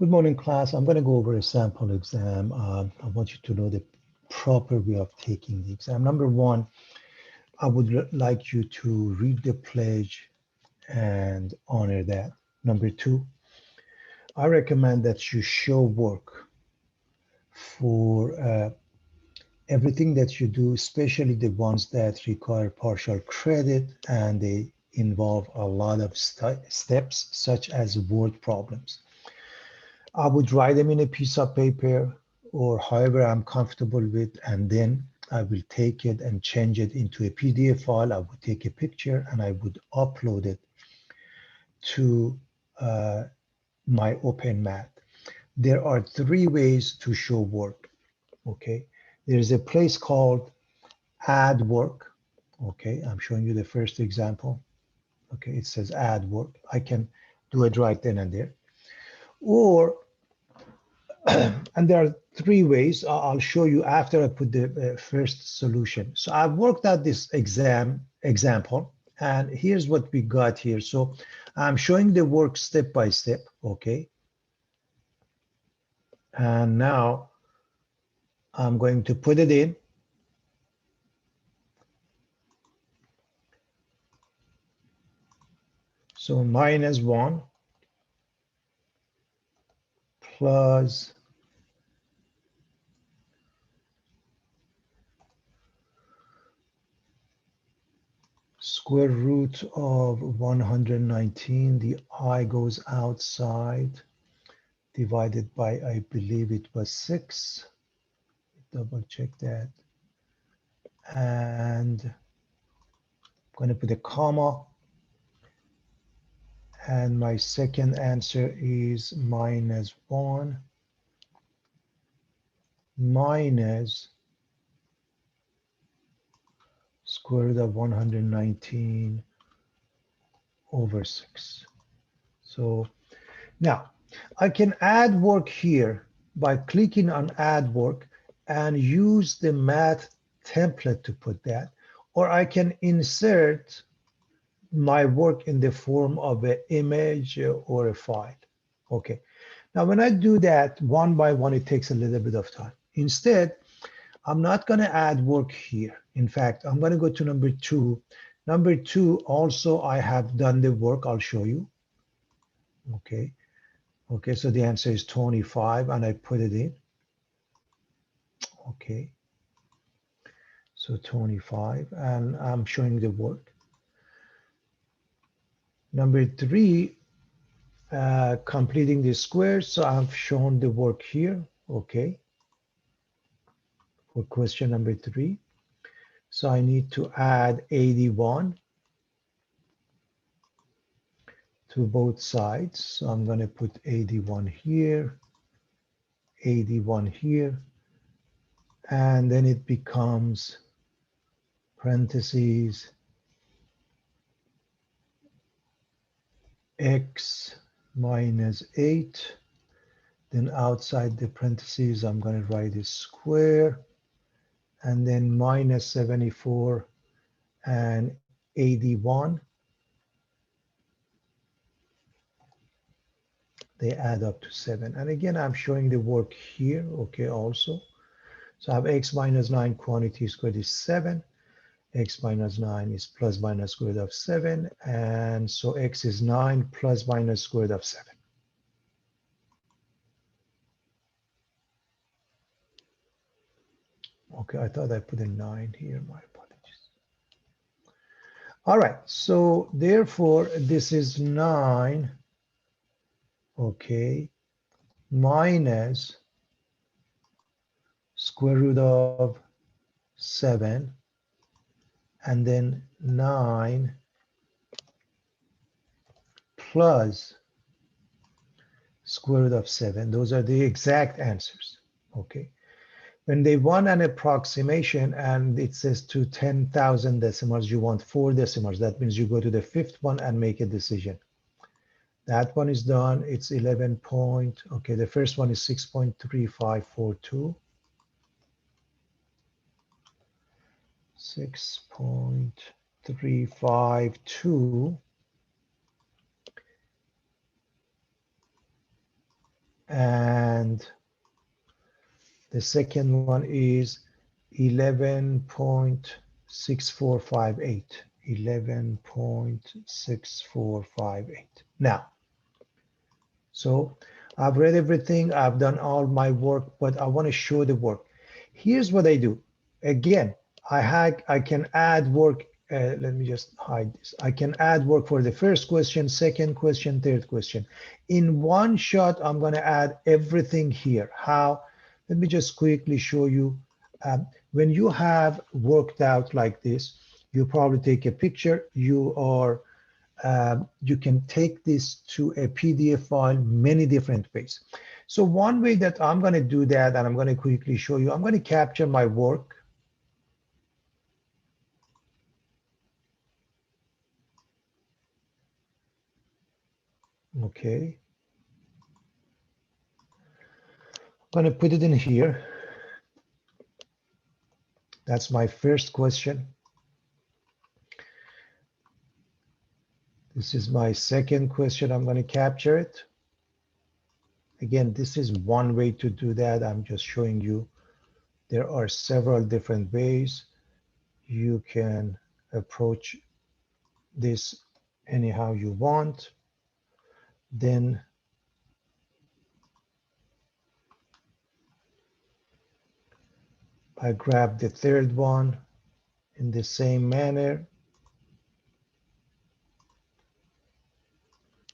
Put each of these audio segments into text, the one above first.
Good morning, class. I'm going to go over a sample exam. I want you to know the proper way of taking the exam. Number one, I would like you to read the pledge and honor that. Number two, I recommend that you show work for everything that you do, especially the ones that require partial credit and they involve a lot of steps, such as word problems. I would write them in a piece of paper or however I'm comfortable with, and then I will take it and change it into a PDF file. I would take a picture and I would upload it to my OpenMath. There are three ways to show work, okay? There's a place called Add Work, okay? I'm showing you the first example, okay? It says Add Work. I can do it right then and there. Or and there are three ways. I'll show you after I put the first solution. So I've worked out this example, and here's what we got here. So I'm showing the work step by step, okay? And now I'm going to put it in. So -1 plus square root of 119, the I goes outside, divided by, I believe it was 6. Double check that. And I'm going to put a comma. And my second answer is -1 minus square root of 119 over 6. So now I can add work here by clicking on add work and use the math template to put that, or I can insert my work in the form of an image or a file. Okay. Now, when I do that one by one, it takes a little bit of time. Instead, I'm not going to add work here. In fact, I'm going to go to number 2. Number 2, also, I have done the work. I'll show you. Okay. Okay, so the answer is 25, and I put it in. Okay. So 25, and I'm showing the work. Number 3, completing the square. So I've shown the work here. Okay. For question number 3. So I need to add 81 to both sides. So I'm going to put 81 here, 81 here, and then it becomes parentheses x minus 8. Then outside the parentheses, I'm going to write a square, and then minus 74 and 81. They add up to 7. And again, I'm showing the work here, okay, also. So I have x minus 9 quantity squared is 7. X minus 9 is plus minus square root of 7. And so x is 9 plus minus square root of 7. Okay, I thought I put a 9 here. My apologies. All right, so therefore, this is 9, okay, minus square root of 7, and then 9 plus square root of 7. Those are the exact answers, okay? When they want an approximation and it says to 10,000 decimals, you want 4 decimals. That means you go to the 5th one and make a decision. That one is done. It's 11 point. Okay, the first one is 6.3542. 6.352. and the second one is 11.6458. 11.6458. Now, so I've read everything, I've done all my work, but I want to show the work. Here's what I do. Again, I can add work. Let me just hide this. I can add work for the first question, second question, third question. In one shot, I'm going to add everything here. How? Let me just quickly show you. When you have worked out like this, you probably take a picture. You can take this to a PDF file many different ways. So one way that I'm going to do that, and I'm going to quickly show you, I'm going to capture my work. Okay. I'm going to put it in here. That's my first question. This is my second question. I'm going to capture it. Again, this is one way to do that. I'm just showing you there are several different ways you can approach this anyhow you want. Then I grab the third one in the same manner.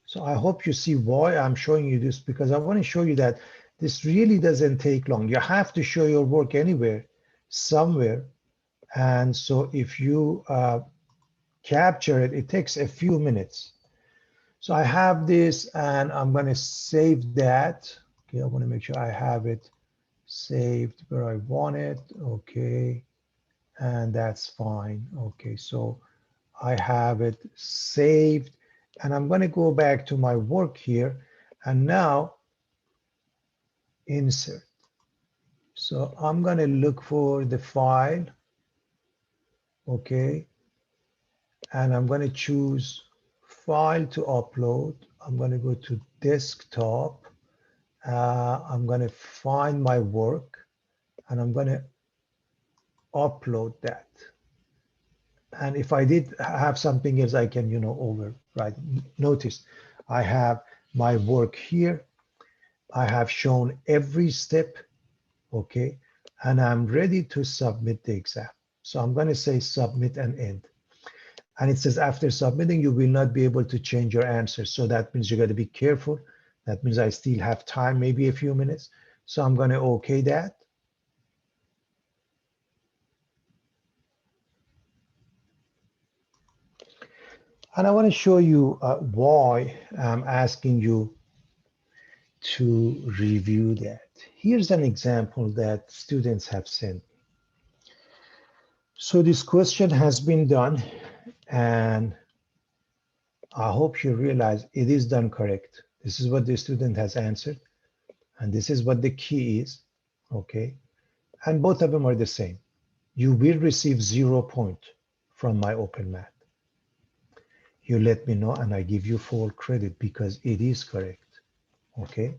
So I hope you see why I'm showing you this, because I want to show you that this really doesn't take long. You have to show your work anywhere, somewhere. And so if you capture it, it takes a few minutes. So I have this and I'm going to save that. Okay, I want to make sure I have it saved where I want it. Okay, and that's fine. Okay, so I have it saved. And I'm going to go back to my work here and now insert. So I'm going to look for the file. Okay. And I'm going to choose file to upload. I'm going to go to desktop. I'm going to find my work and I'm going to upload that. And if I did have something else, I can, override. Notice I have my work here. I have shown every step, okay, and I'm ready to submit the exam. So I'm going to say submit and end. And it says after submitting, you will not be able to change your answer. So that means you got to be careful. That means I still have time, maybe a few minutes. So I'm going to okay that. And I want to show you why I'm asking you to review that. Here's an example that students have sent. So this question has been done, and I hope you realize it is done correct. This is what the student has answered, and this is what the key is, okay? And both of them are the same. You will receive 0 point from my Open Math. You let me know and I give you full credit because it is correct, okay?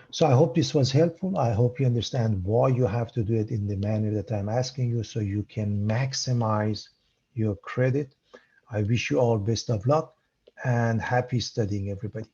So I hope this was helpful. I hope you understand why you have to do it in the manner that I'm asking you so you can maximize your credit. I wish you all best of luck and happy studying, everybody.